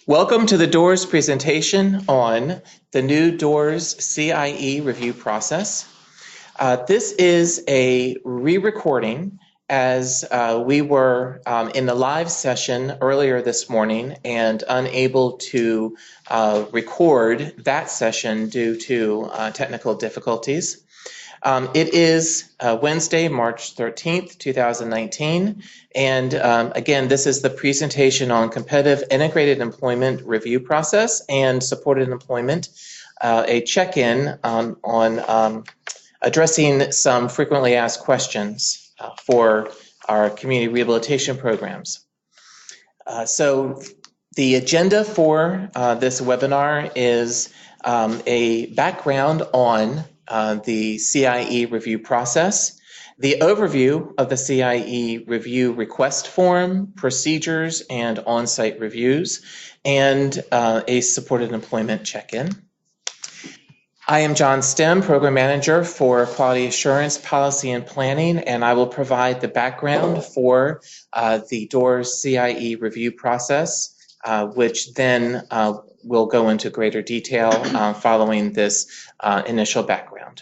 Welcome to the DOORS presentation on the new DOORS CIE review process. This is a re-recording as we were in the live session earlier this morning and unable to record that session due to technical difficulties. It is Wednesday, March 13th, 2019, and again, this is the presentation on competitive integrated employment review process and supported employment, a check-in on addressing some frequently asked questions for our community rehabilitation programs. So the agenda for this webinar is a background on the CIE review process, the overview of the CIE review request form, procedures, and on-site reviews, and a supported employment check-in. I am John Stem, Program Manager for Quality Assurance, Policy, and Planning, and I will provide the background for the DOORS CIE review process, which then will go into greater detail following this initial background.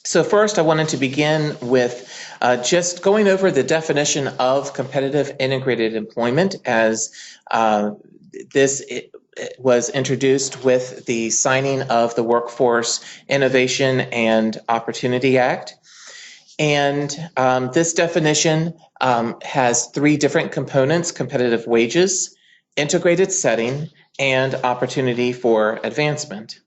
So first, I wanted to begin with just going over the definition of competitive integrated employment as this was introduced with the signing of the Workforce Innovation and Opportunity Act. And this definition has three different components: competitive wages, integrated setting, and opportunity for advancement.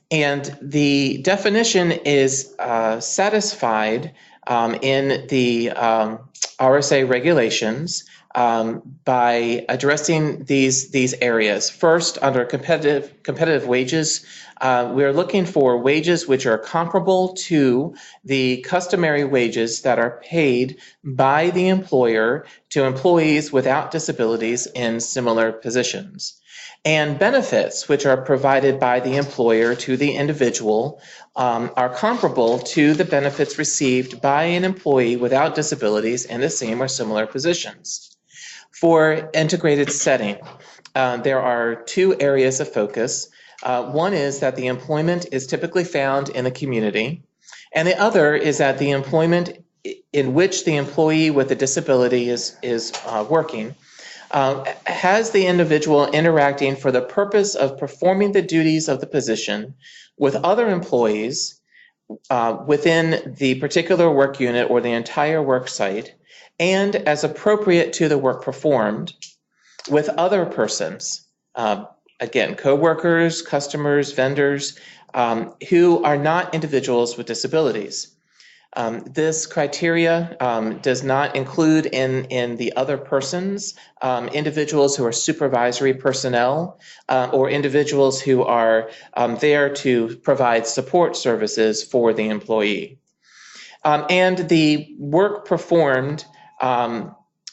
And the definition is satisfied in the RSA regulations by addressing these areas. First, under competitive wages, we are looking for wages which are comparable to the customary wages that are paid by the employer to employees without disabilities in similar positions, and benefits which are provided by the employer to the individual are comparable to the benefits received by an employee without disabilities in the same or similar positions. For integrated setting, there are two areas of focus. One is that the employment is typically found in the community, and the other is that the employment in which the employee with a disability is working has the individual interacting for the purpose of performing the duties of the position with other employees within the particular work unit or the entire work site, and as appropriate to the work performed with other persons, again, co-workers, customers, vendors, who are not individuals with disabilities. This criteria does not include in the other persons individuals who are supervisory personnel or individuals who are there to provide support services for the employee. And the work performed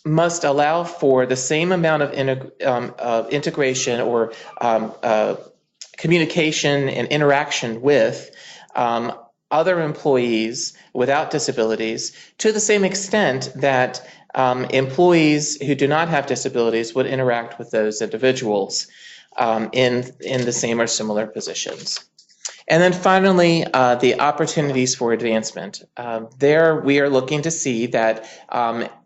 must allow for the same amount of integration or communication and interaction with other employees without disabilities to the same extent that employees who do not have disabilities would interact with those individuals in the same or similar positions. And then finally, the opportunities for advancement. There we are looking to see that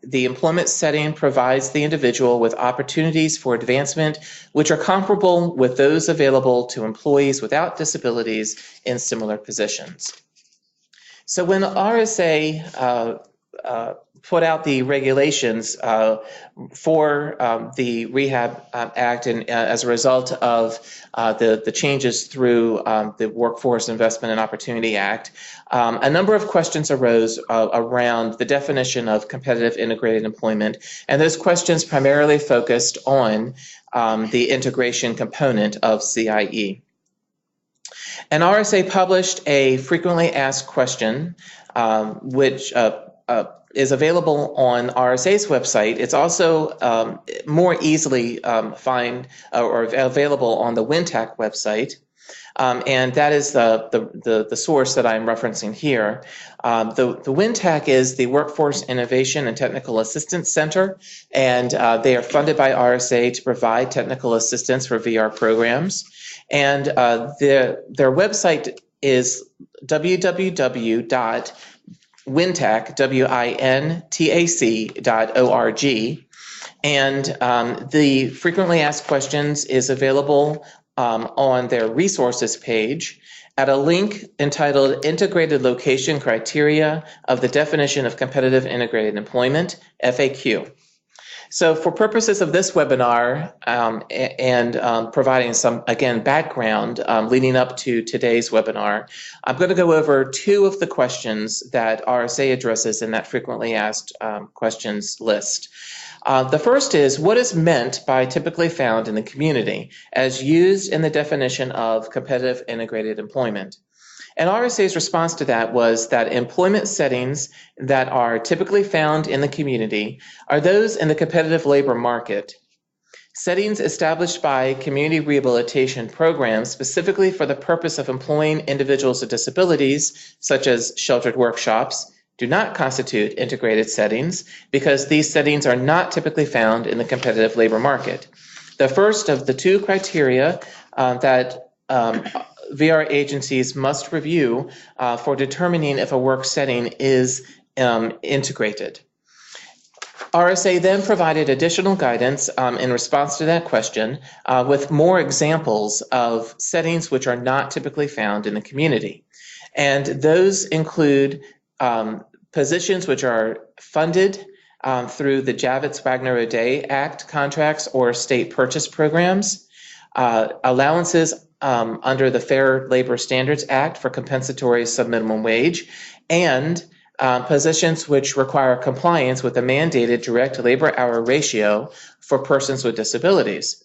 the employment setting provides the individual with opportunities for advancement which are comparable with those available to employees without disabilities in similar positions. So when the RSA put out the regulations for the Rehab Act, and as a result of the changes through the Workforce Investment and Opportunity Act, a number of questions arose around the definition of competitive integrated employment, and those questions primarily focused on the integration component of CIE. And RSA published a frequently asked question, which is available on RSA's website. It's also more easily find or available on the WinTAC website. And that is the source that I'm referencing here. The WINTAC is the Workforce Innovation and Technical Assistance Center, and they are funded by RSA to provide technical assistance for VR programs. And their website is www.wintac.org. And the frequently asked questions is available on their resources page at a link entitled Integrated Location Criteria of the Definition of Competitive Integrated Employment, FAQ. So for purposes of this webinar and providing some, again, background leading up to today's webinar, I'm going to go over two of the questions that RSA addresses in that frequently asked questions list. The first is, what is meant by typically found in the community as used in the definition of competitive integrated employment? And RSA's response to that was that employment settings that are typically found in the community are those in the competitive labor market. Settings established by community rehabilitation programs specifically for the purpose of employing individuals with disabilities, such as sheltered workshops, do not constitute integrated settings because these settings are not typically found in the competitive labor market. The first of the two criteria that VR agencies must review for determining if a work setting is integrated. RSA then provided additional guidance in response to that question with more examples of settings which are not typically found in the community. And those include positions which are funded through the Javits-Wagner-O'Day Act contracts or state purchase programs, allowances under the Fair Labor Standards Act for compensatory subminimum wage, and positions which require compliance with the mandated direct labor hour ratio for persons with disabilities.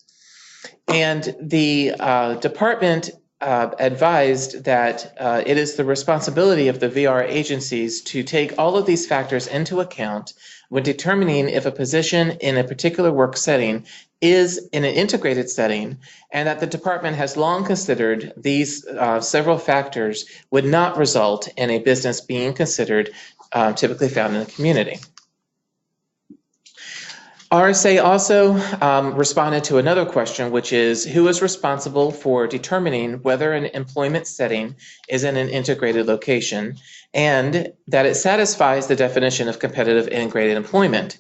And the department advised that it is the responsibility of the VR agencies to take all of these factors into account when determining if a position in a particular work setting is in an integrated setting, and that the department has long considered these several factors would not result in a business being considered typically found in the community. RSA also responded to another question, which is who is responsible for determining whether an employment setting is in an integrated location, and that it satisfies the definition of competitive integrated employment.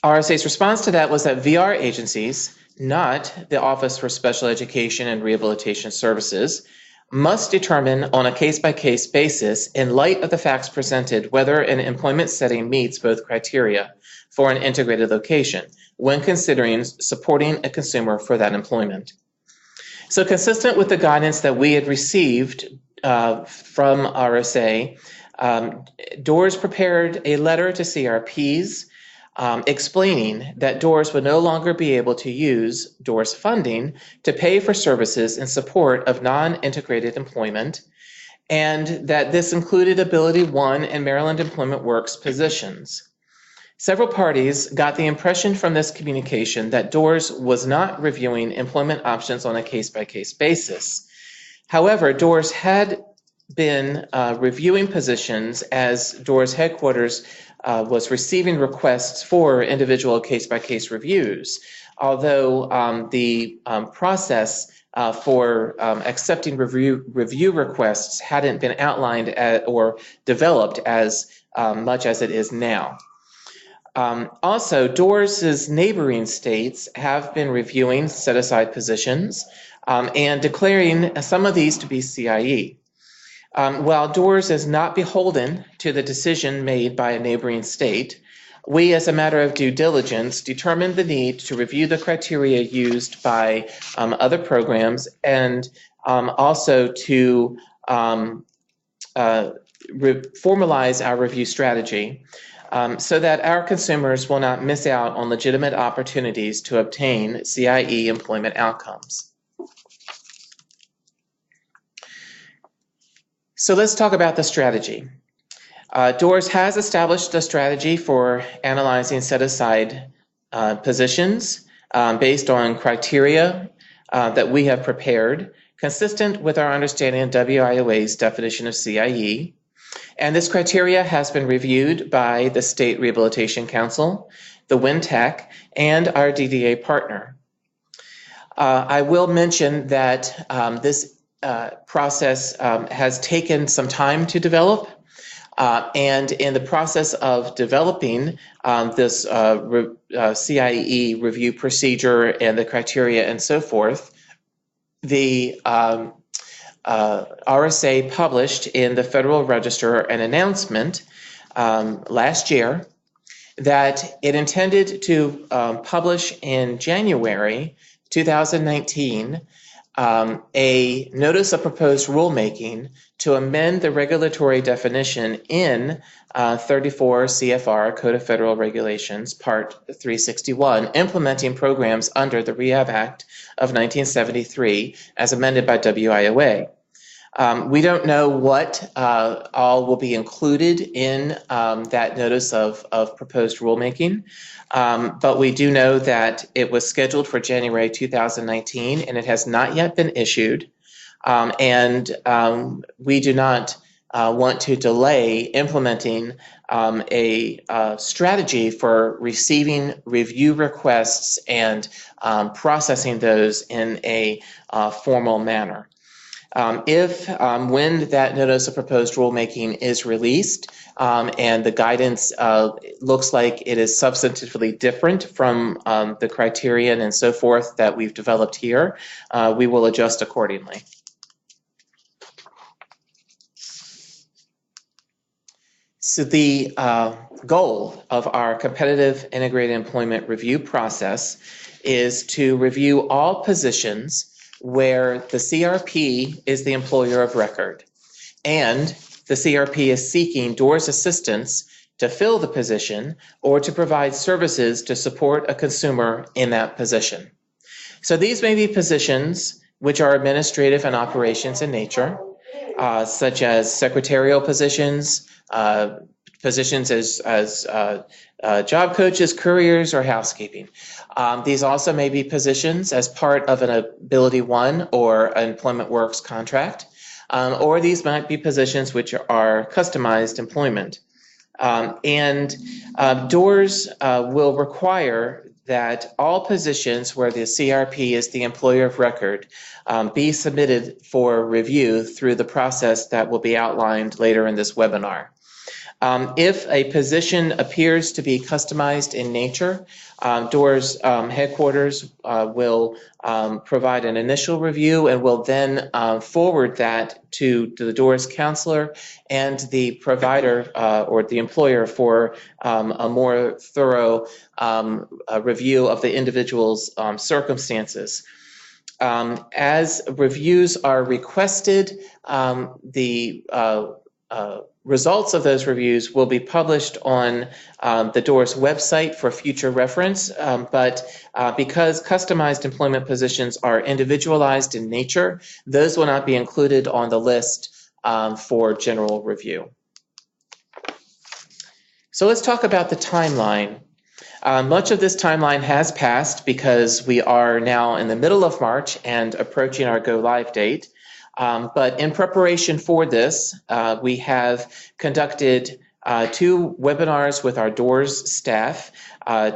RSA's response to that was that VR agencies, not the Office for Special Education and Rehabilitation Services, must determine on a case-by-case basis, in light of the facts presented, whether an employment setting meets both criteria for an integrated location when considering supporting a consumer for that employment. So consistent with the guidance that we had received from RSA, DOORS prepared a letter to CRPs explaining that DOORS would no longer be able to use DOORS funding to pay for services in support of non-integrated employment, and that this included Ability One and Maryland Employment Works positions. Several parties got the impression from this communication that DOORS was not reviewing employment options on a case-by-case basis. However, DOORS had been reviewing positions as DOORS headquarters was receiving requests for individual case-by-case reviews, although the process for accepting review requests hadn't been outlined or developed as much as it is now. Also, DOORS's neighboring states have been reviewing set-aside positions and declaring some of these to be CIE. While DOORS is not beholden to the decision made by a neighboring state, we, as a matter of due diligence, determined the need to review the criteria used by other programs and also to formalize our review strategy so that our consumers will not miss out on legitimate opportunities to obtain CIE employment outcomes. So let's talk about the strategy. DOORS has established a strategy for analyzing set-aside positions based on criteria that we have prepared consistent with our understanding of WIOA's definition of CIE. And this criteria has been reviewed by the State Rehabilitation Council, the WINTAC, and our DDA partner. I will mention that this process has taken some time to develop. And in the process of developing this CIE review procedure and the criteria and so forth, the RSA published in the Federal Register an announcement last year that it intended to publish in January 2019 a notice of proposed rulemaking to amend the regulatory definition in 34 CFR Code of Federal Regulations, Part 361, implementing programs under the Rehab Act of 1973 as amended by WIOA. We don't know what all will be included in that notice of proposed rulemaking, but we do know that it was scheduled for January 2019 and it has not yet been issued. And we do not want to delay implementing a strategy for receiving review requests and processing those in a formal manner. When that notice of proposed rulemaking is released and the guidance looks like it is substantively different from the criterion and so forth that we've developed here, we will adjust accordingly. So the goal of our competitive integrated employment review process is to review all positions where the CRP is the employer of record and the CRP is seeking DOORS assistance to fill the position or to provide services to support a consumer in that position. So these may be positions which are administrative and operations in nature, such as secretarial positions, positions as job coaches, couriers, or housekeeping. These also may be positions as part of an Ability One or Employment Works contract, or these might be positions which are customized employment. DOORS will require that all positions where the CRP is the employer of record be submitted for review through the process that will be outlined later in this webinar. If a position appears to be customized in nature, DOORS headquarters will provide an initial review and will then forward that to the DOORS counselor and the provider or the employer for a more thorough review of the individual's circumstances. As reviews are requested, the results of those reviews will be published on the DOORS website for future reference, but because customized employment positions are individualized in nature, those will not be included on the list for general review. So let's talk about the timeline. Much of this timeline has passed because we are now in the middle of March and approaching our go live date. But in preparation for this, we have conducted 2 webinars with our DOORS staff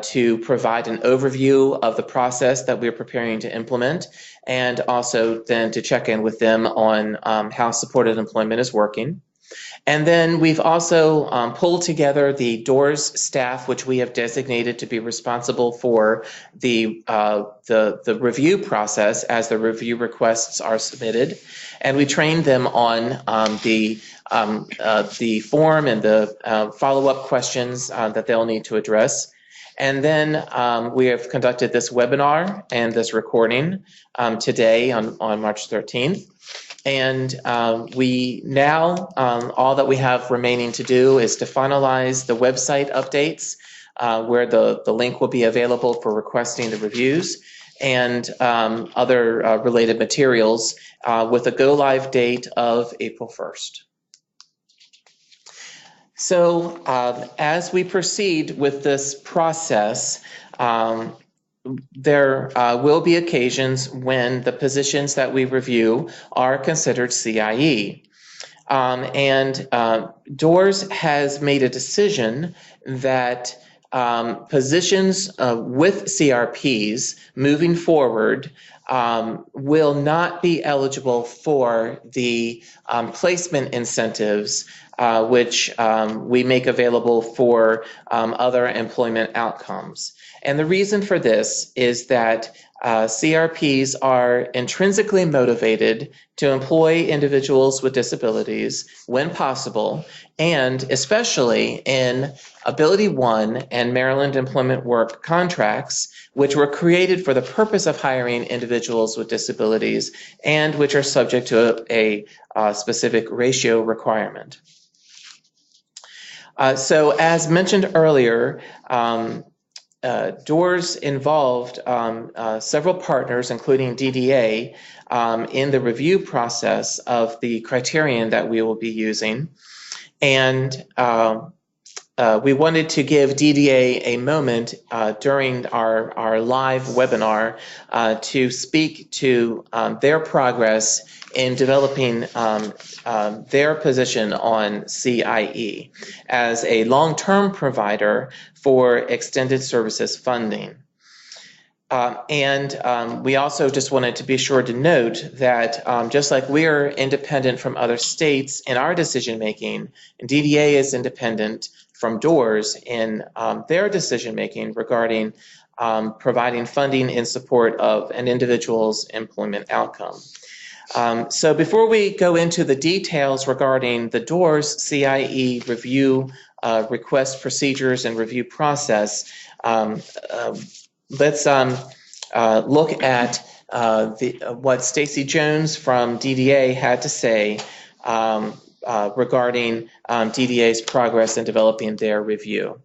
to provide an overview of the process that we're preparing to implement, and also then to check in with them on how supported employment is working. And then we've also pulled together the DOORS staff, which we have designated to be responsible for the review process as the review requests are submitted. And we trained them on the form and the follow-up questions that they'll need to address. And then we have conducted this webinar and this recording today on March 13th. And we now, all that we have remaining to do is to finalize the website updates where the link will be available for requesting the reviews and other related materials with a go live date of April 1st. So as we proceed with this process, there will be occasions when the positions that we review are considered CIE. DOORS has made a decision that positions with CRPs moving forward will not be eligible for the placement incentives which we make available for other employment outcomes. And the reason for this is that CRPs are intrinsically motivated to employ individuals with disabilities when possible, and especially in Ability One and Maryland Employment Work contracts, which were created for the purpose of hiring individuals with disabilities and which are subject to a specific ratio requirement. So as mentioned earlier, DOORS involved several partners, including DDA, in the review process of the criterion that we will be using. And we wanted to give DDA a moment during our live webinar to speak to their progress in developing their position on CIE as a long-term provider for extended services funding. We also just wanted to be sure to note that just like we are independent from other states in our decision making, DDA is independent from DOORS in their decision making regarding providing funding in support of an individual's employment outcome. So before we go into the details regarding the DOORS CIE review request procedures and review process, let's look at what Stacy Jones from DDA had to say regarding DDA's progress in developing their review.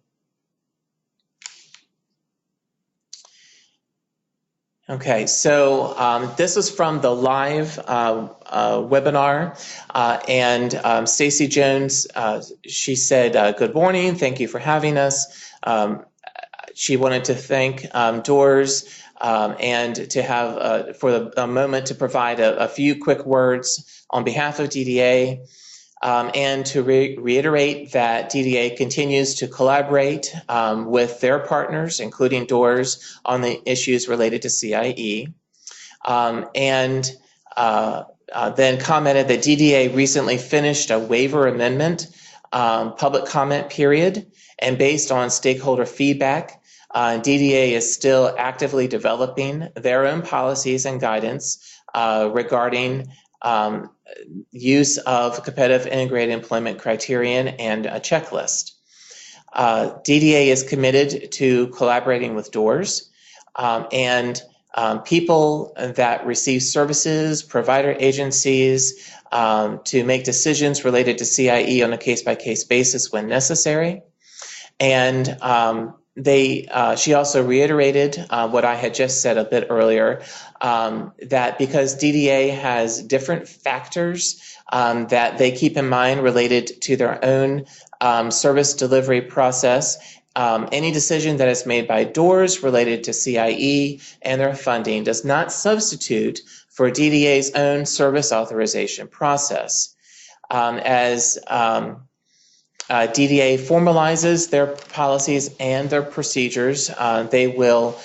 Okay, so this was from the live webinar, and Stacy Jones, she said, good morning, thank you for having us. She wanted to thank DOORS and to have, for a moment, to provide a few quick words on behalf of DDA. And to reiterate that DDA continues to collaborate with their partners, including DOORS, on the issues related to CIE. Then commented that DDA recently finished a waiver amendment public comment period, and based on stakeholder feedback, DDA is still actively developing their own policies and guidance regarding use of competitive integrated employment criterion and a checklist. DDA is committed to collaborating with DOORS and people that receive services, provider agencies, to make decisions related to CIE on a case-by-case basis when necessary. And she also reiterated what I had just said a bit earlier, that because DDA has different factors that they keep in mind related to their own service delivery process, any decision that is made by DOORS related to CIE and their funding does not substitute for DDA's own service authorization process. As DDA formalizes their policies and their procedures, they will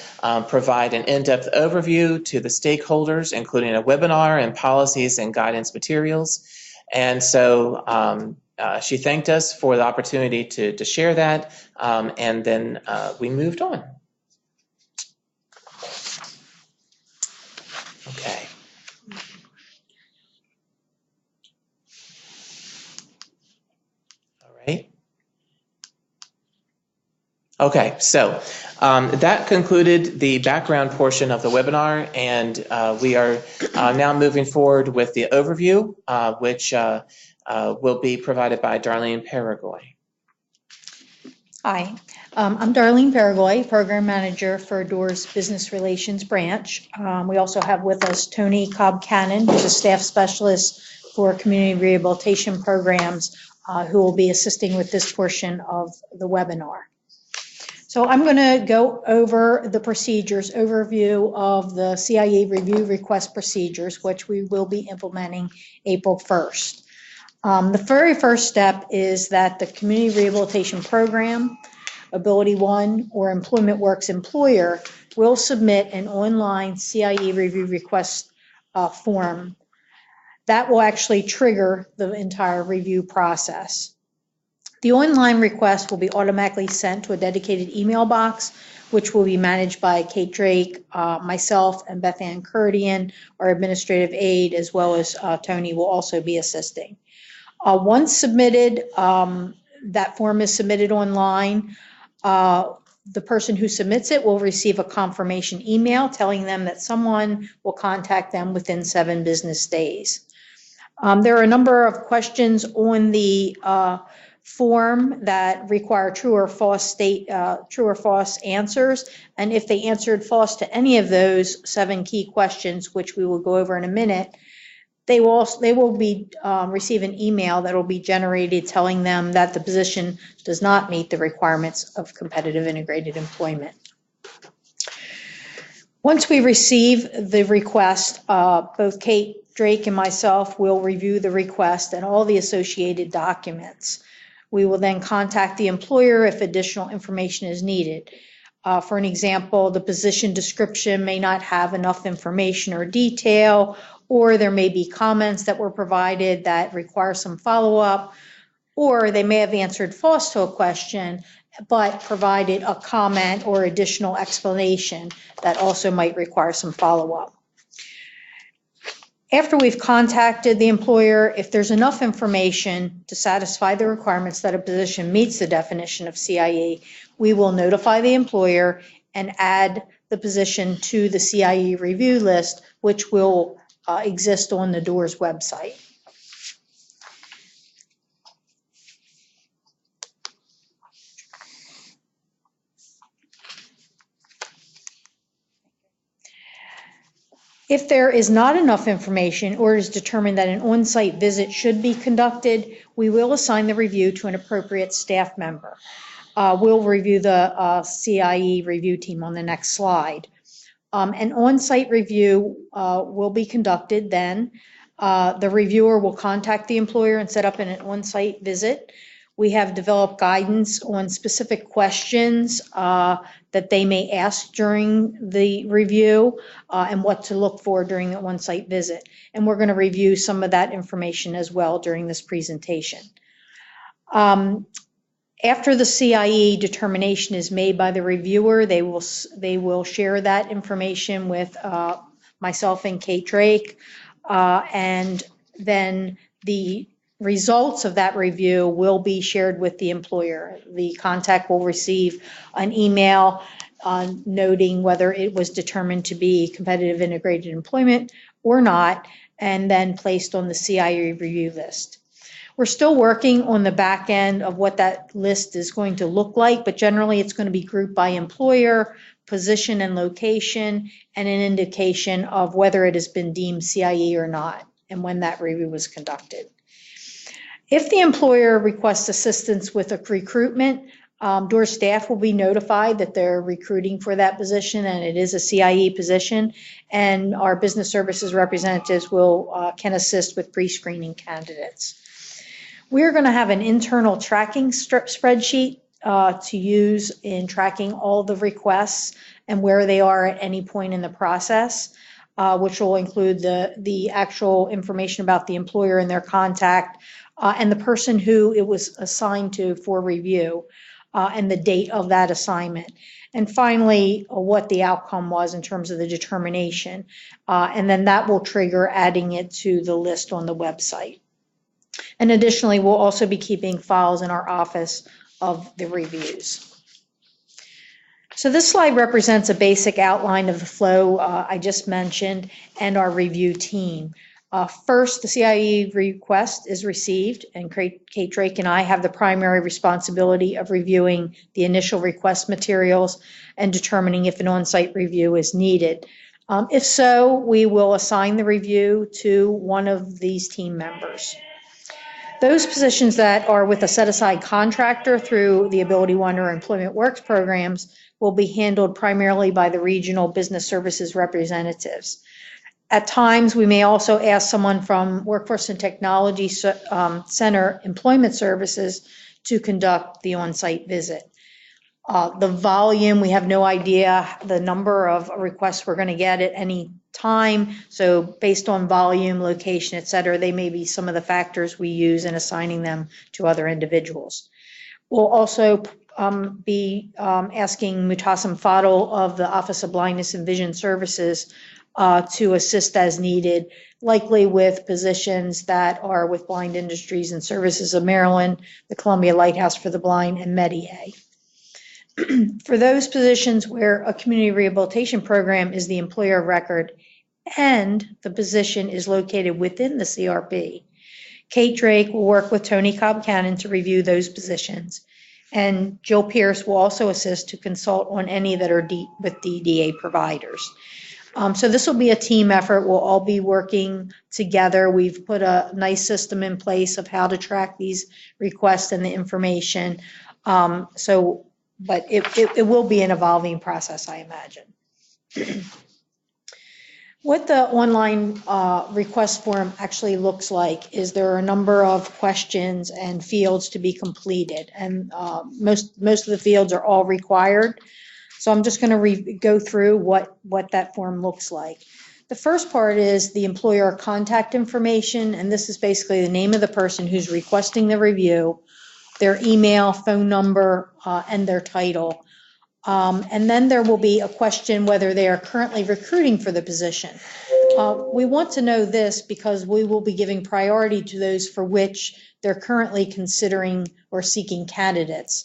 provide an in-depth overview to the stakeholders, including a webinar and policies and guidance materials. And so she thanked us for the opportunity to share that, and then we moved on. Okay. Right. Okay, so that concluded the background portion of the webinar, and we are now moving forward with the overview, which will be provided by Darlene Paragoy. Hi, I'm Darlene Paragoy, Program Manager for DOORS Business Relations Branch. We also have with us Tony Cobb-Cannon, who's a Staff Specialist for Community Rehabilitation Programs, who will be assisting with this portion of the webinar. So I'm going to go over the procedures, overview of the CIE review request procedures, which we will be implementing April 1st. The very first step is that the Community Rehabilitation Program, Ability One, or Employment Works employer will submit an online CIE review request form. That will actually trigger the entire review process. The online request will be automatically sent to a dedicated email box, which will be managed by Kate Drake, myself, and Beth Ann Curdian, our administrative aide, as well as Tony will also be assisting. Once submitted, that form is submitted online. The person who submits it will receive a confirmation email telling them that someone will contact them within 7 business days. There are a number of questions on the form that require true or false answers, and if they answered false to any of those 7 key questions, which we will go over in a minute, they will be receive an email that will be generated telling them that the position does not meet the requirements of competitive integrated employment. Once we receive the request, both Kate Drake and myself will review the request and all the associated documents. We will then contact the employer if additional information is needed. For an example, the position description may not have enough information or detail, or there may be comments that were provided that require some follow-up, or they may have answered false to a question, but provided a comment or additional explanation that also might require some follow-up. After we've contacted the employer, if there's enough information to satisfy the requirements that a position meets the definition of CIE, we will notify the employer and add the position to the CIE review list, which will exist on the DOORS website. If there is not enough information or it is determined that an on-site visit should be conducted, we will assign the review to an appropriate staff member. We'll review the CIE review team on the next slide. An on-site review will be conducted then. The reviewer will contact the employer and set up an on-site visit. We have developed guidance on specific questions that they may ask during the review and what to look for during the on-site visit. And we're going to review some of that information as well during this presentation. After the CIE determination is made by the reviewer, they will share that information with myself and Kate Drake, and then the results of that review will be shared with the employer. The contact will receive an email noting whether it was determined to be competitive integrated employment or not, and then placed on the CIE review list. We're still working on the back end of what that list is going to look like, but generally it's going to be grouped by employer, position and location, and an indication of whether it has been deemed CIE or not, and when that review was conducted. If the employer requests assistance with a recruitment, DOORS staff will be notified that they're recruiting for that position and it is a CIE position, and our business services representatives can assist with pre-screening candidates. We're going to have an internal tracking spreadsheet to use in tracking all the requests and where they are at any point in the process, which will include the actual information about the employer and their contact, and the person who it was assigned to for review, and the date of that assignment. And finally, what the outcome was in terms of the determination. And then that will trigger adding it to the list on the website. And additionally, we'll also be keeping files in our office of the reviews. So this slide represents a basic outline of the flow I just mentioned and our review team. First, the CIE request is received, and Kate Drake and I have the primary responsibility of reviewing the initial request materials and determining if an on-site review is needed. If so, we will assign the review to one of these team members. Those positions that are with a set-aside contractor through the Ability One or Employment Works programs will be handled primarily by the regional business services representatives. At times, we may also ask someone from Workforce and Technology Center Employment Services to conduct the on-site visit. The volume, we have no idea the number of requests we're going to get at any time. So based on volume, location, et cetera, they may be some of the factors we use in assigning them to other individuals. We'll also be asking Mutasim Fadl of the Office of Blindness and Vision Services to assist as needed, likely with positions that are with Blind Industries and Services of Maryland, the Columbia Lighthouse for the Blind, and MEDIA. For those positions where a community rehabilitation program is the employer of record and the position is located within the CRP, Kate Drake will work with Tony Cobb-Cannon to review those positions, and Jill Pierce will also assist to consult on any that are with DDA providers. So this will be a team effort. We'll all be working together. We've put a nice system in place of how to track these requests and the information. But it will be an evolving process, I imagine. What the online request form actually looks like is there are a number of questions and fields to be completed, and most of the fields are all required. So I'm just going to go through what that form looks like. The first part is the employer contact information, and this is basically the name of the person who's requesting the review, their email, phone number, and their title. And then there will be a question whether they are currently recruiting for the position. We want to know this because we will be giving priority to those for which they're currently considering or seeking candidates.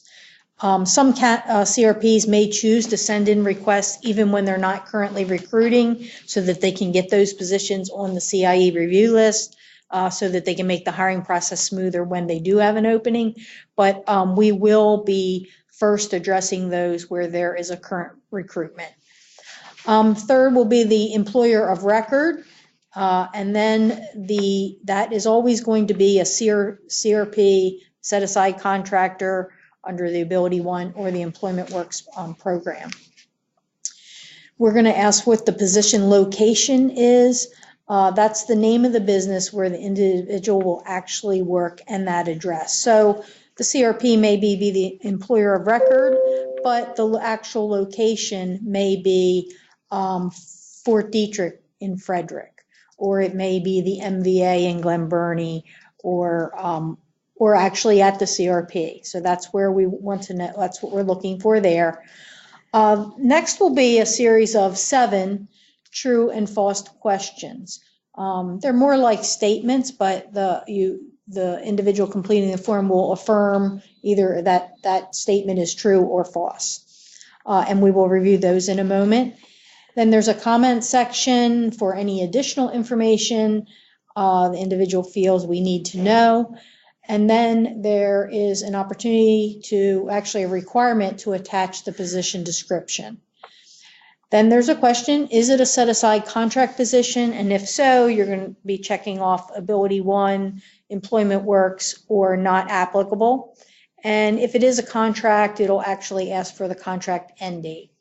Some CRPs may choose to send in requests even when they're not currently recruiting so that they can get those positions on the CIE review list. So that they can make the hiring process smoother when they do have an opening. But we will be first addressing those where there is a current recruitment. Third will be the employer of record. And then that is always going to be a CRP set-aside contractor under the Ability One or the Employment Works program. We're going to ask what the position location is. That's the name of the business where the individual will actually work and that address. So the CRP may be the employer of record, but the actual location may be Fort Detrick in Frederick, or it may be the MVA in Glen Burnie, or actually at the CRP. So that's where we want to know, that's what we're looking for there. Next will be a series of 7 true and false questions. They're more like statements, but the individual completing the form will affirm either that statement is true or false. And we will review those in a moment. Then there's a comment section for any additional information the individual feels we need to know. And then there is an opportunity to, actually a requirement to attach the position description. Then there's a question, is it a set-aside contract position? And if so, you're going to be checking off Ability One, Employment Works, or not applicable. And if it is a contract, it'll actually ask for the contract end date.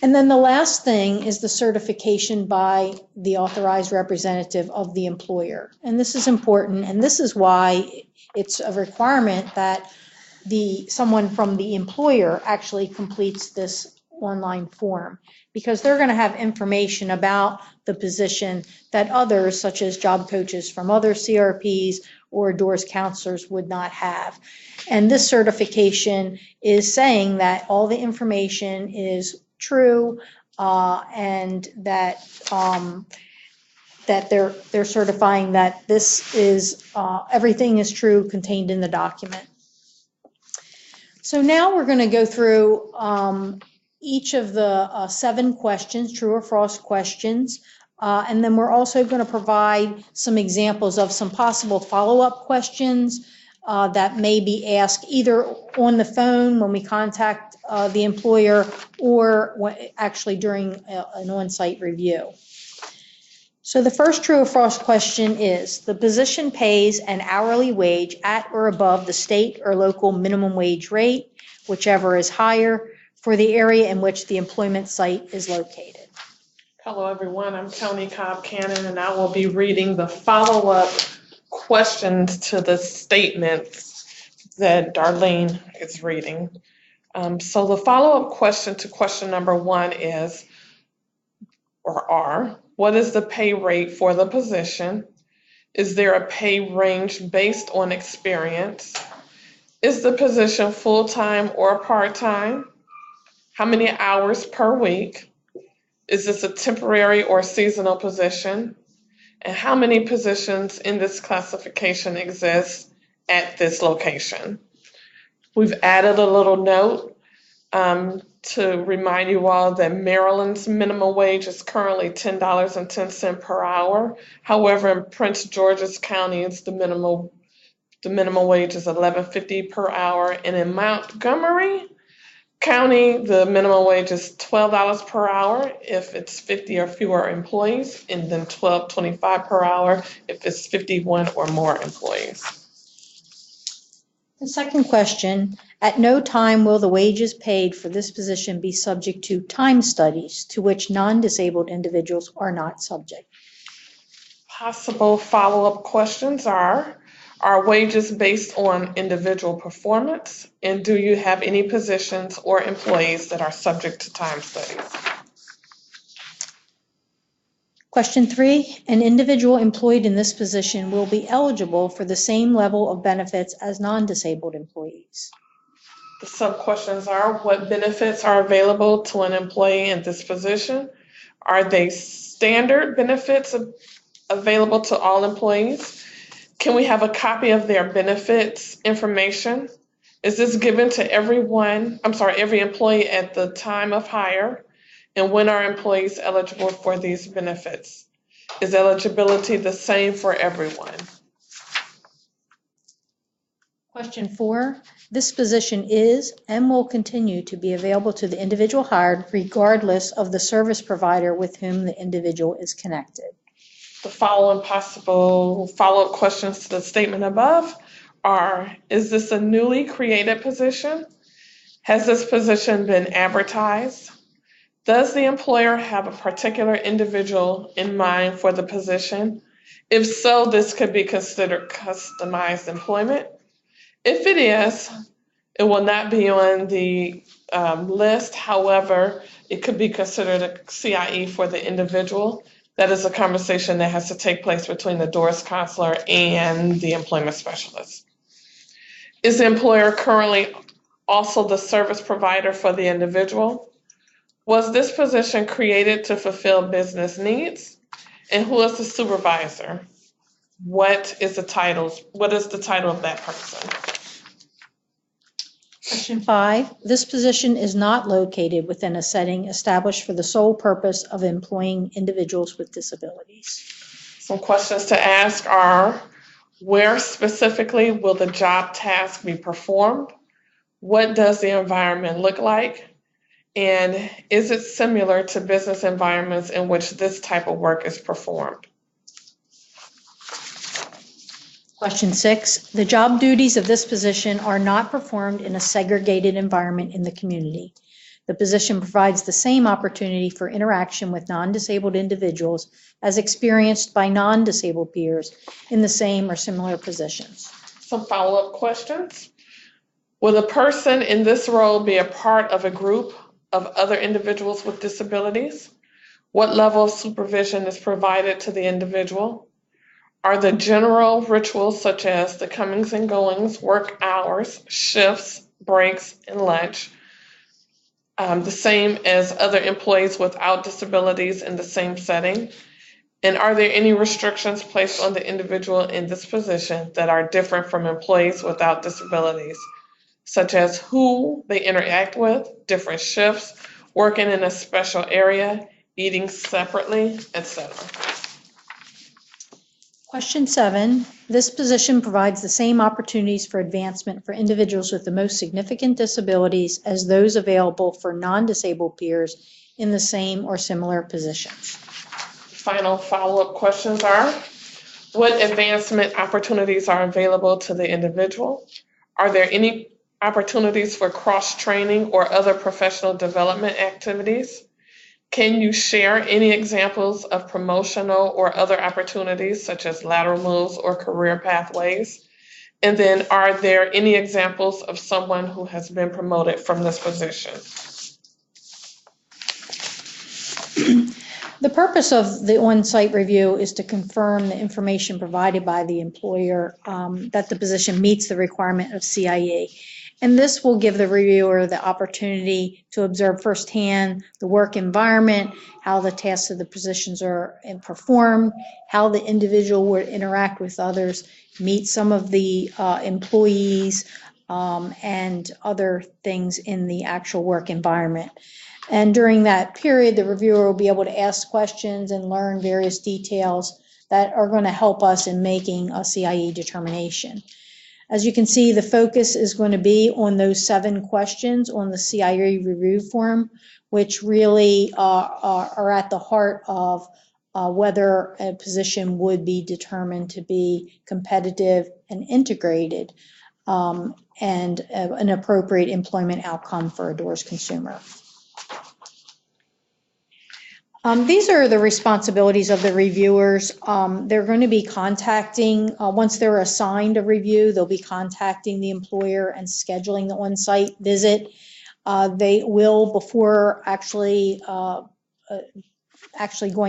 And then the last thing is the certification by the authorized representative of the employer. And this is important, and this is why it's a requirement that someone from the employer actually completes this online form, because they're going to have information about the position that others, such as job coaches from other CRPs or doors counselors, would not have. And this certification is saying that all the information is true, and that they're certifying that this is everything is true contained in the document. So now we're going to go through each of the 7 questions, true or false questions, and then we're also going to provide some examples of some possible follow-up questions that may be asked either on the phone when we contact the employer, or actually during an on-site review. So the first true or false question is, the position pays an hourly wage at or above the state or local minimum wage rate, whichever is higher, for the area in which the employment site is located. Hello, everyone. I'm Tony Cobb Cannon, and I will be reading the follow-up questions to the statements that Darlene is reading. So the follow-up question to question number 1 is, what is the pay rate for the position? Is there a pay range based on experience? Is the position full-time or part-time? How many hours per week? Is this a temporary or seasonal position? And how many positions in this classification exist at this location? We've added a little note to remind you all that Maryland's minimum wage is currently $10.10 per hour. However, in Prince George's County, the minimum wage is $11.50 per hour, and in Montgomery County, the minimum wage is $12 per hour if it's 50 or fewer employees, and then $12.25 per hour if it's 51 or more employees. The second question, at no time will the wages paid for this position be subject to time studies to which non-disabled individuals are not subject. Possible follow-up questions are wages based on individual performance? And do you have any positions or employees that are subject to time studies? Question 3, an individual employed in this position will be eligible for the same level of benefits as non-disabled employees. The sub-questions are, what benefits are available to an employee in this position? Are they standard benefits available to all employees? Can we have a copy of their benefits information? Is this given to every employee at the time of hire? And when are employees eligible for these benefits? Is eligibility the same for everyone? Question 4, this position is and will continue to be available to the individual hired regardless of the service provider with whom the individual is connected. The following possible follow-up questions to the statement above are, is this a newly created position? Has this position been advertised? Does the employer have a particular individual in mind for the position? If so, this could be considered customized employment. If it is, it will not be on the list. However, it could be considered a CIE for the individual. That is a conversation that has to take place between the doors counselor and the employment specialist. Is the employer currently also the service provider for the individual? Was this position created to fulfill business needs? And who is the supervisor? What is the title of that person? Question 5, this position is not located within a setting established for the sole purpose of employing individuals with disabilities. Some questions to ask are, where specifically will the job task be performed? What does the environment look like? And is it similar to business environments in which this type of work is performed? Question 6, the job duties of this position are not performed in a segregated environment in the community. The position provides the same opportunity for interaction with non-disabled individuals as experienced by non-disabled peers in the same or similar positions. Some follow-up questions. Will a person in this role be a part of a group of other individuals with disabilities? What level of supervision is provided to the individual? Are the general rituals such as the comings and goings, work hours, shifts, breaks, and lunch the same as other employees without disabilities in the same setting? And are there any restrictions placed on the individual in this position that are different from employees without disabilities, such as who they interact with, different shifts, working in a special area, eating separately, etc.? Question 7, this position provides the same opportunities for advancement for individuals with the most significant disabilities as those available for non-disabled peers in the same or similar positions. final follow-up questions are, what advancement opportunities are available to the individual? Are there any opportunities for cross-training or other professional development activities? Can you share any examples of promotional or other opportunities such as lateral moves or career pathways? And then are there any examples of someone who has been promoted from this position? The purpose of the on-site review is to confirm the information provided by the employer that the position meets the requirement of CIE. And this will give the reviewer the opportunity to observe firsthand the work environment, how the tasks of the positions are performed, how the individual would interact with others, meet some of the employees, and other things in the actual work environment. And during that period, the reviewer will be able to ask questions and learn various details that are going to help us in making a CIE determination. As you can see, the focus is going to be on those 7 questions on the CIE review form, which really are at the heart of whether a position would be determined to be competitive and integrated, and an appropriate employment outcome for a doors consumer. These are the responsibilities of the reviewers. They're going to be contacting, once they're assigned a review, they'll be contacting the employer and scheduling the on-site visit. They will, before actually going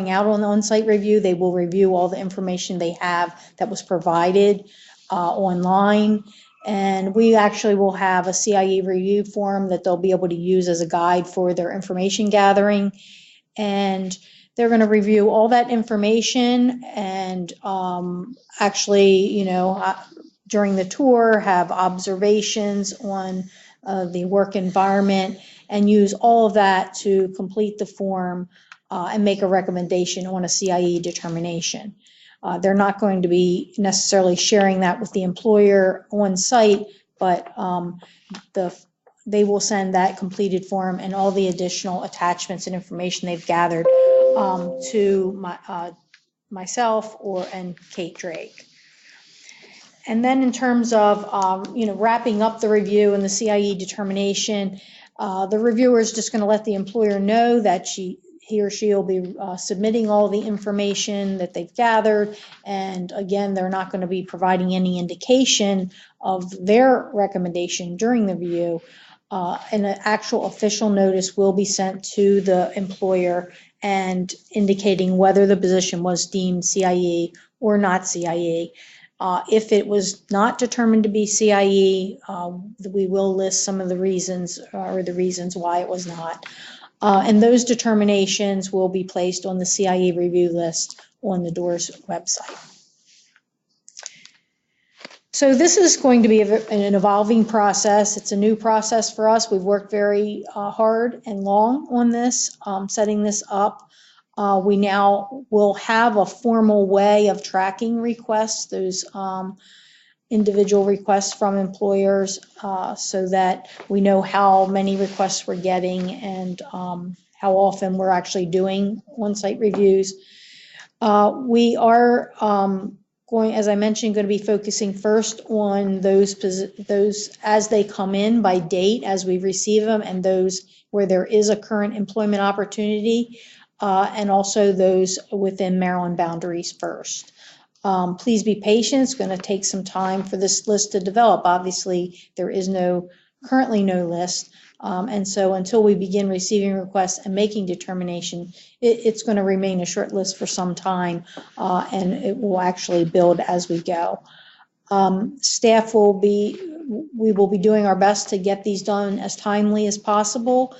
out on the on-site review, they will review all the information they have that was provided online. And we actually will have a CIE review form that they'll be able to use as a guide for their information gathering. And they're going to review all that information and actually, during the tour, have observations on the work environment and use all of that to complete the form and make a recommendation on a CIE determination. They're not going to be necessarily sharing that with the employer on site, but they will send that completed form and all the additional attachments and information they've gathered to myself and Kate Drake. And then in terms of wrapping up the review and the CIE determination, the reviewer is just going to let the employer know that he or she will be submitting all the information that they've gathered. And again, they're not going to be providing any indication of their recommendation during the review. And an actual official notice will be sent to the employer and indicating whether the position was deemed CIE or not CIE. If it was not determined to be CIE, we will list some of the reasons or the reasons why it was not. And those determinations will be placed on the CIE review list on the DOORS website. So this is going to be an evolving process. It's a new process for us. We've worked very hard and long on this, setting this up. We now will have a formal way of tracking requests, those individual requests from employers, so that we know how many requests we're getting and how often we're actually doing on-site reviews. We are as I mentioned, going to be focusing first on those as they come in by date, as we receive them, and those where there is a current employment opportunity, and also those within Maryland boundaries first. Please be patient. It's going to take some time for this list to develop. Obviously, there is currently no list. And so until we begin receiving requests and making determination, it's going to remain a short list for some time, and it will actually build as we go. We will be doing our best to get these done as timely as possible.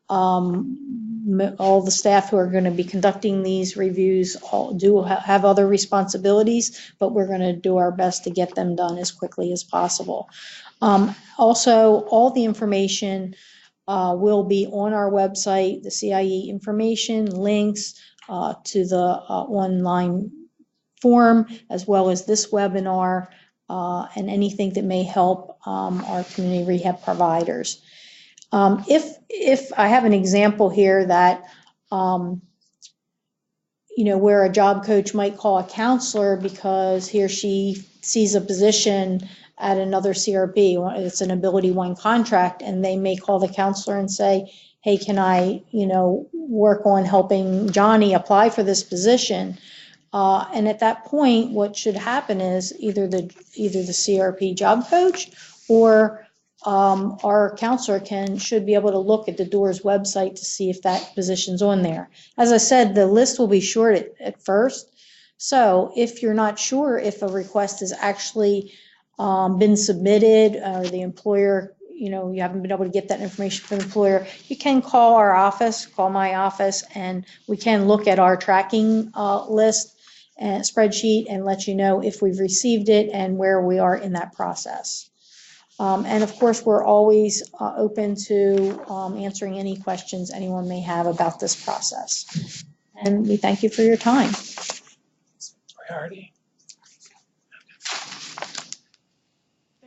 All the staff who are going to be conducting these reviews do have other responsibilities, but we're going to do our best to get them done as quickly as possible. Also, all the information will be on our website, the CIE information, links to the online form, as well as this webinar, and anything that may help our community rehab providers. If I have an example here that where a job coach might call a counselor because he or she sees a position at another CRP, it's an Ability One contract, and they may call the counselor and say, hey, can I, work on helping Johnny apply for this position? And at that point, what should happen is either the CRP job coach or our counselor should be able to look at the door's website to see if that position's on there. As I said, the list will be short at first. So if you're not sure if a request has actually been submitted or the employer, you haven't been able to get that information from the employer, you can call our office, call my office, and we can look at our tracking list and spreadsheet and let you know if we've received it and where we are in that process. And of course, we're always open to answering any questions anyone may have about this process. And we thank you for your time. Priority.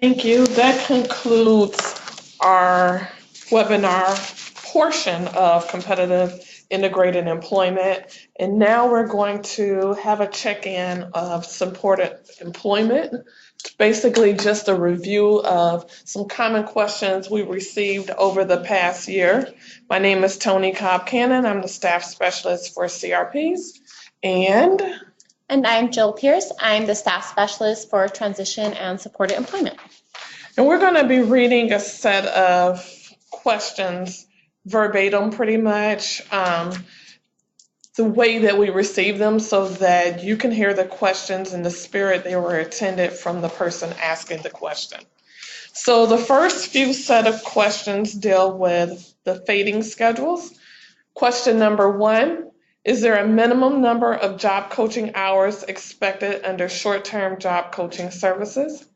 Thank you. That concludes our webinar portion of competitive integrated employment. And now we're going to have a check-in of supported employment. It's basically just a review of some common questions we received over the past year. My name is Tony Cobb-Cannon. I'm the staff specialist for CRPs. And I'm Jill Pierce. I'm the staff specialist for transition and supported employment. And we're going to be reading a set of questions verbatim, pretty much, the way that we receive them so that you can hear the questions in the spirit they were intended from the person asking the question. So the first few set of questions deal with the fading schedules. Question number 1, is there a minimum number of job coaching hours expected under short-term job coaching services?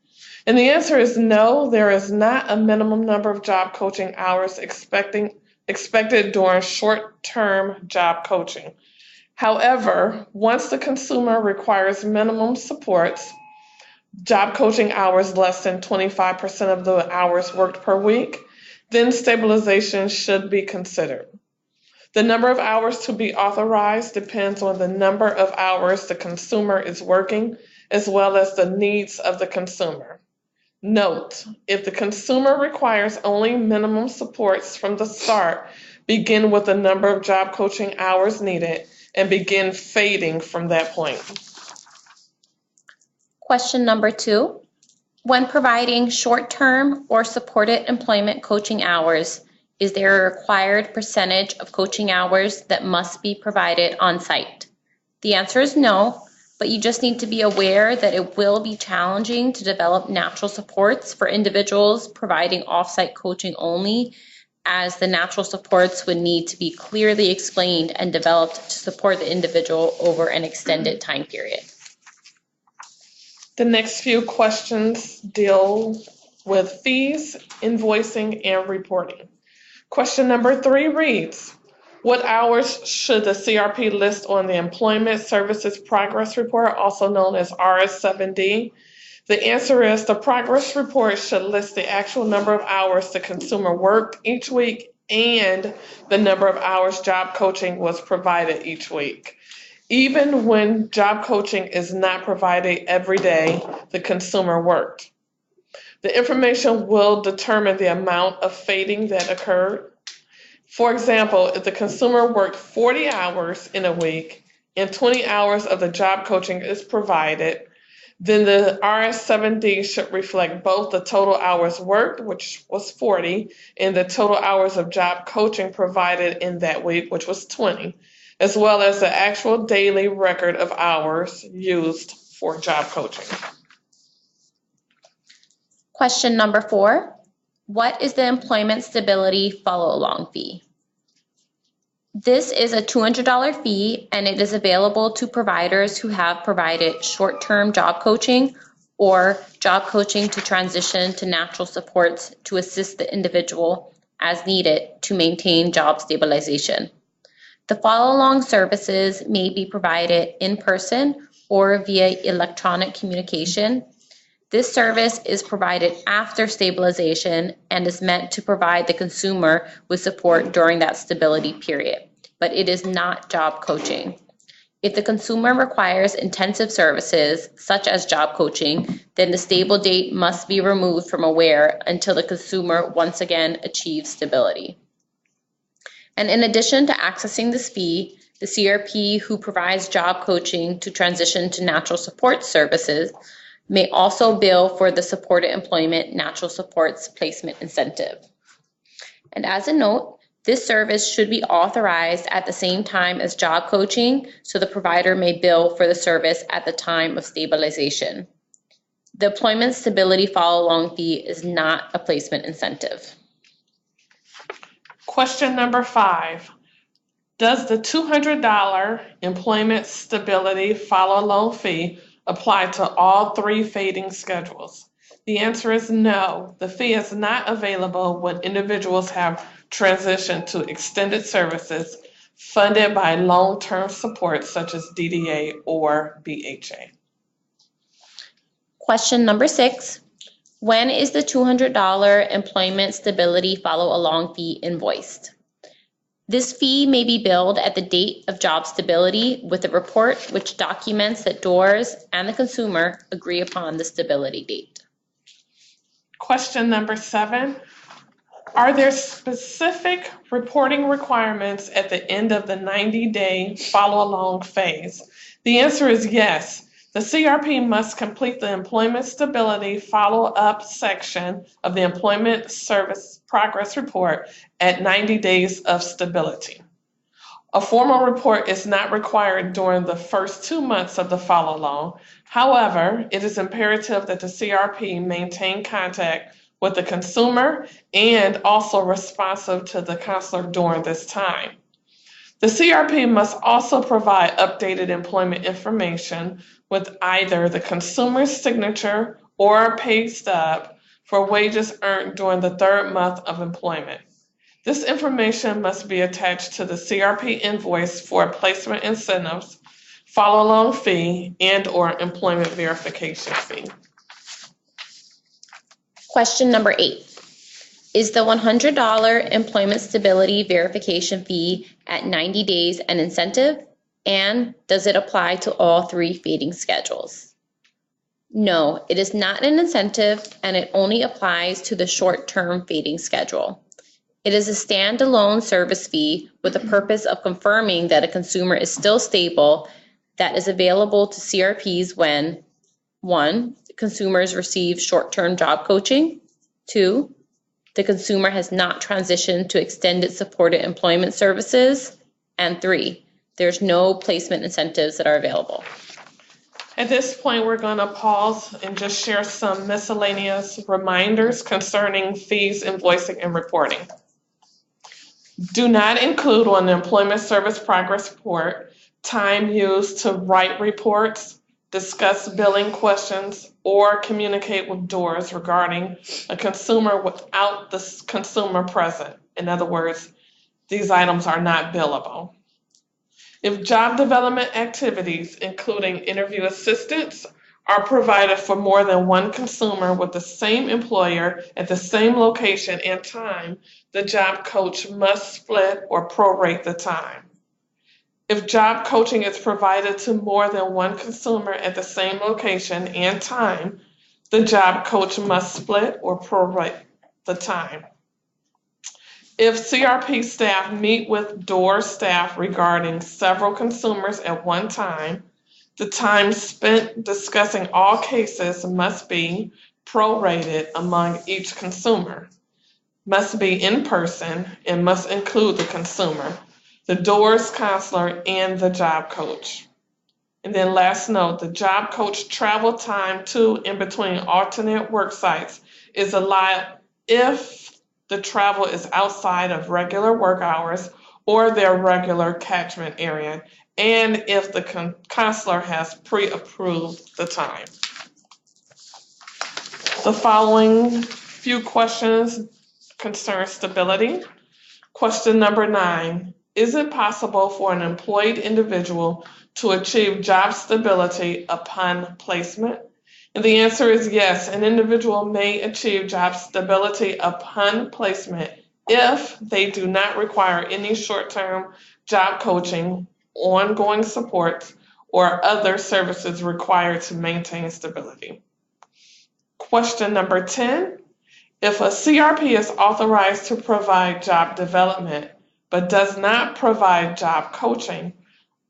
And the answer is no, there is not a minimum number of job coaching hours expected during short-term job coaching. However, once the consumer requires minimum supports, job coaching hours less than 25% of the hours worked per week, then stabilization should be considered. The number of hours to be authorized depends on the number of hours the consumer is working, as well as the needs of the consumer. Note, if the consumer requires only minimum supports from the start, begin with the number of job coaching hours needed and begin fading from that point. Question number 2, when providing short-term or supported employment coaching hours, is there a required percentage of coaching hours that must be provided on site? The answer is no, but you just need to be aware that it will be challenging to develop natural supports for individuals providing off-site coaching only, as the natural supports would need to be clearly explained and developed to support the individual over an extended time period. The next few questions deal with fees, invoicing, and reporting. Question number 3 reads, what hours should the CRP list on the Employment Services Progress Report, also known as RS7D? The answer is the progress report should list the actual number of hours the consumer worked each week and the number of hours job coaching was provided each week. Even when job coaching is not provided every day, the consumer worked. The information will determine the amount of fading that occurred. For example, if the consumer worked 40 hours in a week and 20 hours of the job coaching is provided, then the RS7D should reflect both the total hours worked, which was 40, and the total hours of job coaching provided in that week, which was 20, as well as the actual daily record of hours used for job coaching. Question number 4, what is the employment stability follow-along fee? This is a $200 fee, and it is available to providers who have provided short-term job coaching or job coaching to transition to natural supports to assist the individual as needed to maintain job stabilization. The follow-along services may be provided in person or via electronic communication. This service is provided after stabilization and is meant to provide the consumer with support during that stability period, but it is not job coaching. If the consumer requires intensive services, such as job coaching, then the stable date must be removed from aware until the consumer once again achieves stability. And in addition to accessing this fee, the CRP who provides job coaching to transition to natural support services may also bill for the supported employment natural supports placement incentive. And as a note, this service should be authorized at the same time as job coaching, so the provider may bill for the service at the time of stabilization. The employment stability follow-along fee is not a placement incentive. Question number 5. Does the $200 employment stability follow-along fee apply to all 3 fading schedules? The answer is no. The fee is not available when individuals have transitioned to extended services funded by long-term support such as DDA or BHA. Question number 6. When is the $200 employment stability follow-along fee invoiced? This fee may be billed at the date of job stability with a report which documents that doors and the consumer agree upon the stability date. Question number 7. Are there specific reporting requirements at the end of the 90-day follow-along phase? The answer is yes. The CRP must complete the employment stability follow-up section of the employment service progress report at 90 days of stability. A formal report is not required during the first 2 months of the follow-along. However, it is imperative that the CRP maintain contact with the consumer and also responsive to the counselor during this time. The CRP must also provide updated employment information with either the consumer's signature or a pay stub for wages earned during the 3rd month of employment. This information must be attached to the CRP invoice for placement incentives, follow-along fee, and/or employment verification fee. Question number 8. Is the $100 employment stability verification fee at 90 days an incentive? And does it apply to all 3 fading schedules? No, it is not an incentive, and it only applies to the short-term fading schedule. It is a standalone service fee with the purpose of confirming that a consumer is still stable that is available to CRPs when 1. Consumers receive short-term job coaching, 2. The consumer has not transitioned to extended supported employment services, and 3. There's no placement incentives that are available. At this point, we're going to pause and just share some miscellaneous reminders concerning fees, invoicing, and reporting. Do not include on the employment service progress report time used to write reports, discuss billing questions, or communicate with doors regarding a consumer without the consumer present. In other words, these items are not billable. If job development activities, including interview assistance, are provided for more than one consumer with the same employer at the same location and time, the job coach must split or prorate the time. If job coaching is provided to more than one consumer at the same location and time, the job coach must split or prorate the time. If CRP staff meet with door staff regarding several consumers at one time, the time spent discussing all cases must be prorated among each consumer, must be in person, and must include the consumer, the doors counselor, and the job coach. And then last note, the job coach travel time to and between alternate work sites is allowed if the travel is outside of regular work hours or their regular catchment area, and if the counselor has pre-approved the time. The following few questions concern stability. Question number 9. Is it possible for an employed individual to achieve job stability upon placement? And the answer is yes. An individual may achieve job stability upon placement if they do not require any short-term job coaching ongoing support, or other services required to maintain stability. Question number 10. If a CRP is authorized to provide job development but does not provide job coaching,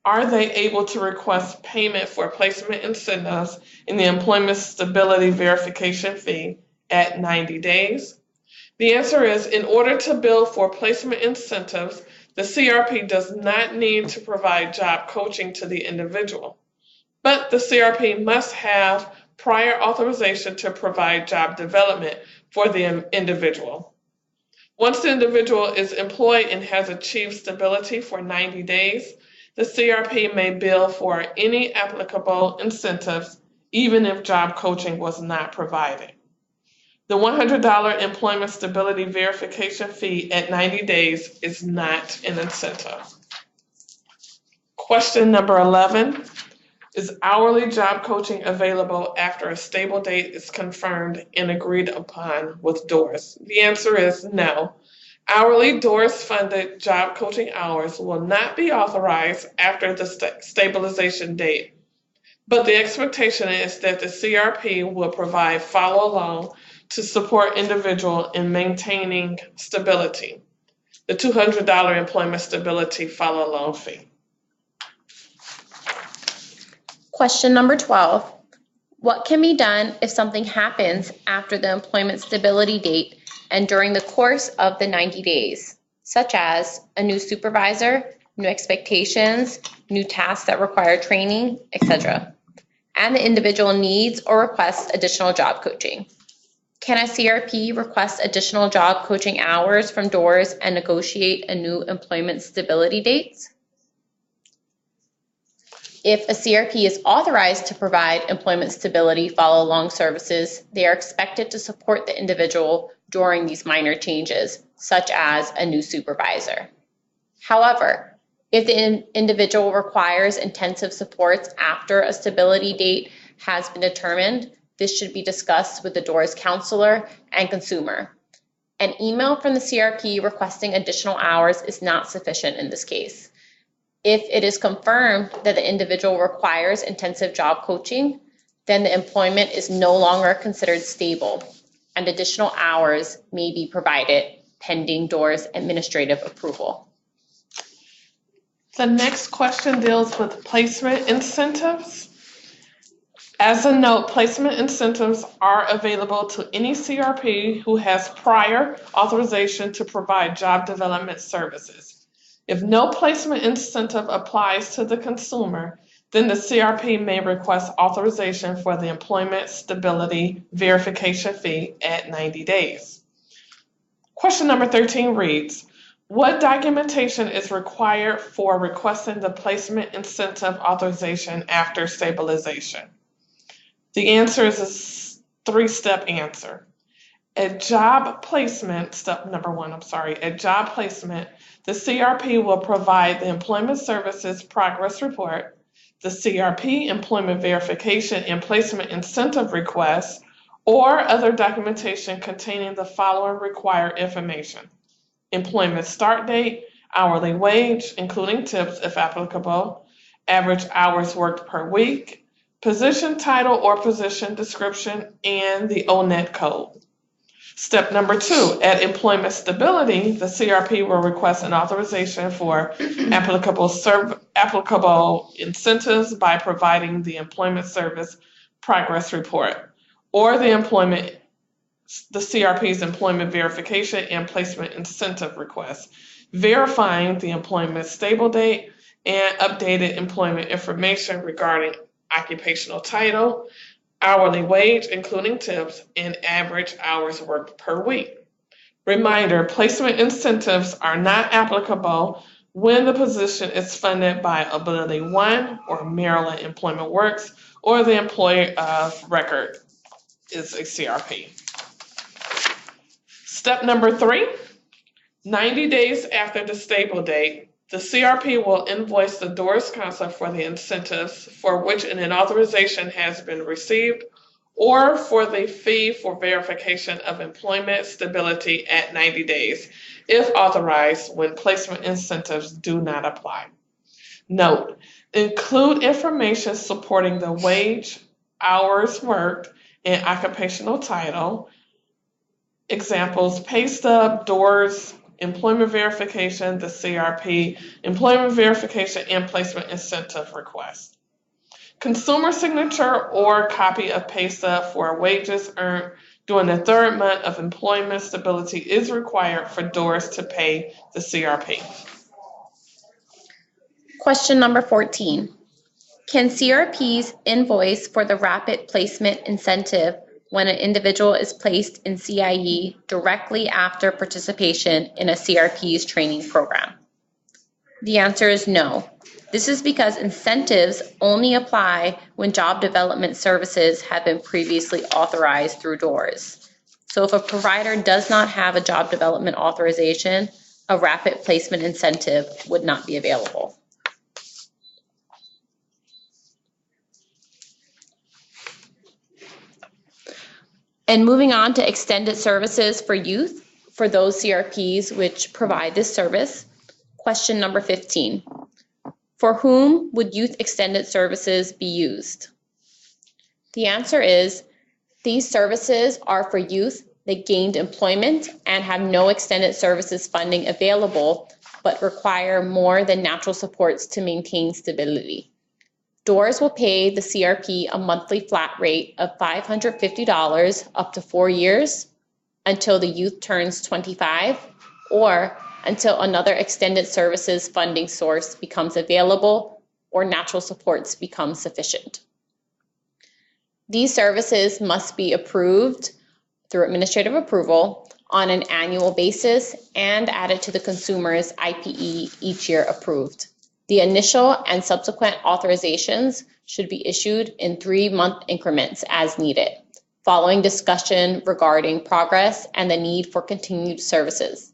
are they able to request payment for placement incentives in the employment stability verification fee at 90 days? The answer is, in order to bill for placement incentives, the CRP does not need to provide job coaching to the individual, but the CRP must have prior authorization to provide job development for the individual. Once the individual is employed and has achieved stability for 90 days, the CRP may bill for any applicable incentives, even if job coaching was not provided. The $100 employment stability verification fee at 90 days is not an incentive. Question number 11. Is hourly job coaching available after a stable date is confirmed and agreed upon with DOORS? The answer is no. Hourly DOORS-funded job coaching hours will not be authorized after the stabilization date, but the expectation is that the CRP will provide follow-along to support individual in maintaining stability. The $200 employment stability follow-along fee. Question number 12. What can be done if something happens after the employment stability date and during the course of the 90 days, such as a new supervisor, new expectations, new tasks that require training, etc., and the individual needs or requests additional job coaching? Can a CRP request additional job coaching hours from DOORS and negotiate a new employment stability dates? If a CRP is authorized to provide employment stability follow-along services, they are expected to support the individual during these minor changes, such as a new supervisor. However, if the individual requires intensive supports after a stability date has been determined, this should be discussed with the DOORS counselor and consumer. An email from the CRP requesting additional hours is not sufficient in this case. If it is confirmed that the individual requires intensive job coaching, then the employment is no longer considered stable, and additional hours may be provided pending DOORS administrative approval. The next question deals with placement incentives. As a note, placement incentives are available to any CRP who has prior authorization to provide job development services. If no placement incentive applies to the consumer, then the CRP may request authorization for the employment stability verification fee at 90 days. Question number 13 reads, what documentation is required for requesting the placement incentive authorization after stabilization? The answer is a three-step answer. At job placement, step number one, at job placement, the CRP will provide the Employment Services Progress Report, the CRP Employment Verification and Placement Incentive Request, or other documentation containing the following required information: employment start date, hourly wage, including tips if applicable, average hours worked per week, position title or position description, and the ONET code. Step number 2, at employment stability, the CRP will request an authorization for applicable incentives by providing the Employment Service Progress Report or the CRP's Employment Verification and Placement Incentive Request, verifying the employment stable date and updated employment information regarding occupational title, hourly wage, including tips, and average hours worked per week. Reminder, placement incentives are not applicable when the position is funded by Ability One or Maryland Employment Works, or the employer of record is a CRP. Step number 3, 90 days after the stable date, the CRP will invoice the DOORS counselor for the incentives for which an authorization has been received, or for the fee for verification of employment stability at 90 days, if authorized when placement incentives do not apply. Note, include information supporting the wage, hours worked, and occupational title. Examples, pay stub, doors, employment verification, the CRP, employment verification, and placement incentive request. Consumer signature or copy of pay stub for wages earned during the third month of employment stability is required for doors to pay the CRP. Question number 14. Can CRPs invoice for the rapid placement incentive when an individual is placed in CIE directly after participation in a CRP's training program? The answer is no. This is because incentives only apply when job development services have been previously authorized through DOORS. So if a provider does not have a job development authorization, a rapid placement incentive would not be available. And moving on to extended services for youth, for those CRPs which provide this service. Question number 15. For whom would youth extended services be used? The answer is, these services are for youth that gained employment and have no extended services funding available, but require more than natural supports to maintain stability. DOORS will pay the CRP a monthly flat rate of $550 up to 4 years until the youth turns 25 or until another extended services funding source becomes available or natural supports become sufficient. These services must be approved through administrative approval on an annual basis and added to the consumer's IPE each year approved. The initial and subsequent authorizations should be issued in 3-month increments as needed, following discussion regarding progress and the need for continued services.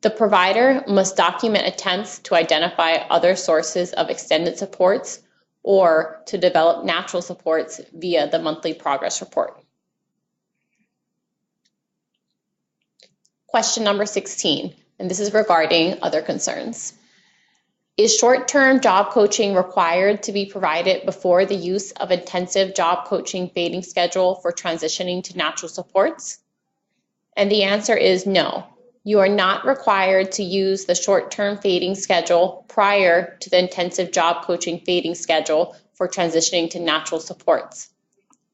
The provider must document attempts to identify other sources of extended supports or to develop natural supports via the monthly progress report. Question number 16, and this is regarding other concerns. Is short-term job coaching required to be provided before the use of intensive job coaching fading schedule for transitioning to natural supports? And the answer is no. You are not required to use the short-term fading schedule prior to the intensive job coaching fading schedule for transitioning to natural supports.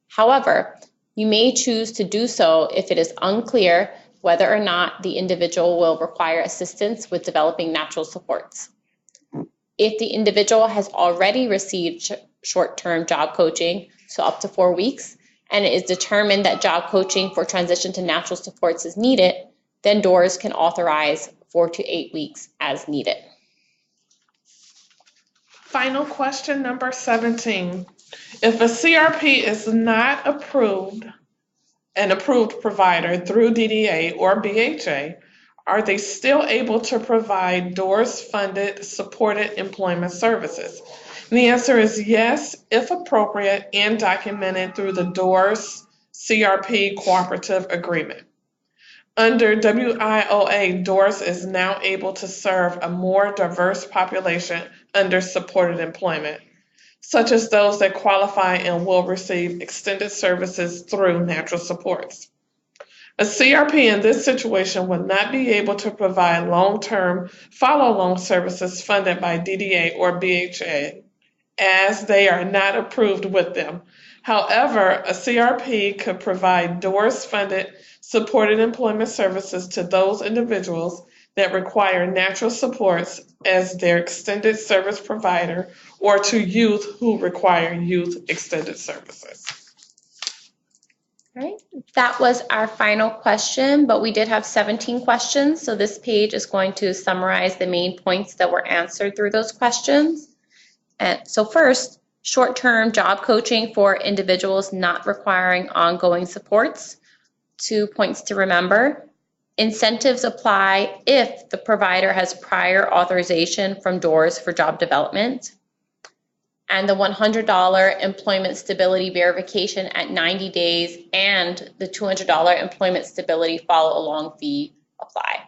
However, you may choose to do so if it is unclear whether or not the individual will require assistance with developing natural supports. If the individual has already received short-term job coaching, so up to 4 weeks, and it is determined that job coaching for transition to natural supports is needed, then DOORS can authorize 4 to 8 weeks as needed. Final question number 17. If a CRP is not approved, an approved provider through DDA or BHA, are they still able to provide DOORS-funded supported employment services? And the answer is yes, if appropriate and documented through the DOORS CRP cooperative agreement. Under WIOA, DOORS is now able to serve a more diverse population under supported employment, such as those that qualify and will receive extended services through natural supports. A CRP in this situation would not be able to provide long-term follow-along services funded by DDA or BHA, as they are not approved with them. However, a CRP could provide DOORS-funded supported employment services to those individuals that require natural supports as their extended service provider or to youth who require youth extended services. All right, that was our final question, but we did have 17 questions, so this page is going to summarize the main points that were answered through those questions. And so first, short-term job coaching for individuals not requiring ongoing supports. 2 points to remember. Incentives apply if the provider has prior authorization from DOORS for job development. And the $100 employment stability verification at 90 days and the $200 employment stability follow-along fee apply.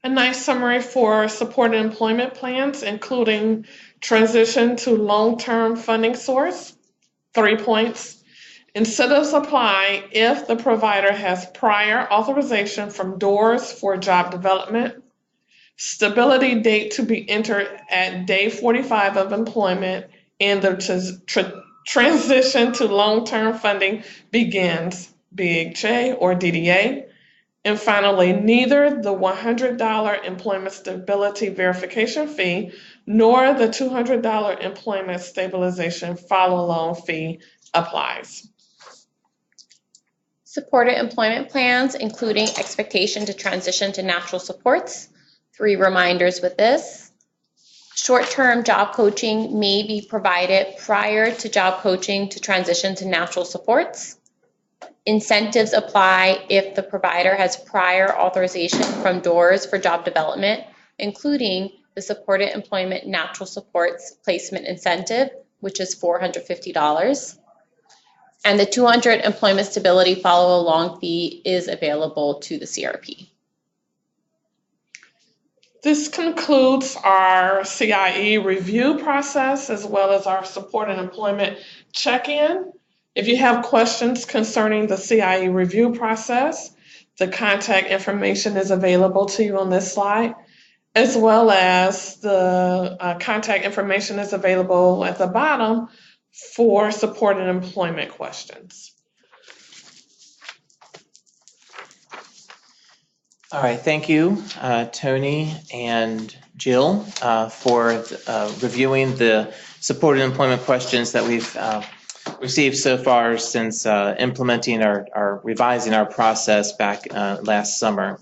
A nice summary for supported employment plans, including transition to long-term funding source. 3 points. Incentives apply if the provider has prior authorization from doors for job development. Stability date to be entered at day 45 of employment, and the transition to long-term funding begins, BHA or DDA. And finally, neither the $100 employment stability verification fee nor the $200 employment stabilization follow-along fee applies. Supported employment plans, including expectation to transition to natural supports. 3 reminders with this. Short-term job coaching may be provided prior to job coaching to transition to natural supports. Incentives apply if the provider has prior authorization from doors for job development, including the supported employment natural supports placement incentive, which is $450. And the $200 employment stability follow-along fee is available to the CRP. This concludes our CIE review process as well as our supported employment check-in. If you have questions concerning the CIE review process, the contact information is available to you on this slide, as well as the contact information is available at the bottom for supported employment questions. All right, thank you, Tony and Jill, for reviewing the supported employment questions that we've received so far since implementing our revising our process back last summer.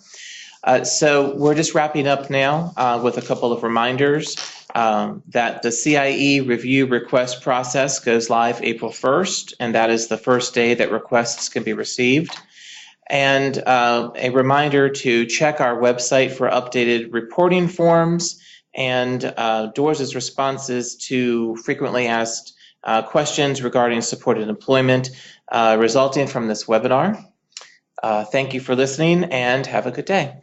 So we're just wrapping up now with a couple of reminders that the CIE review request process goes live April 1st, and that is the first day that requests can be received. And a reminder to check our website for updated reporting forms and DOORS' responses to frequently asked questions regarding supported employment resulting from this webinar. Thank you for listening and have a good day.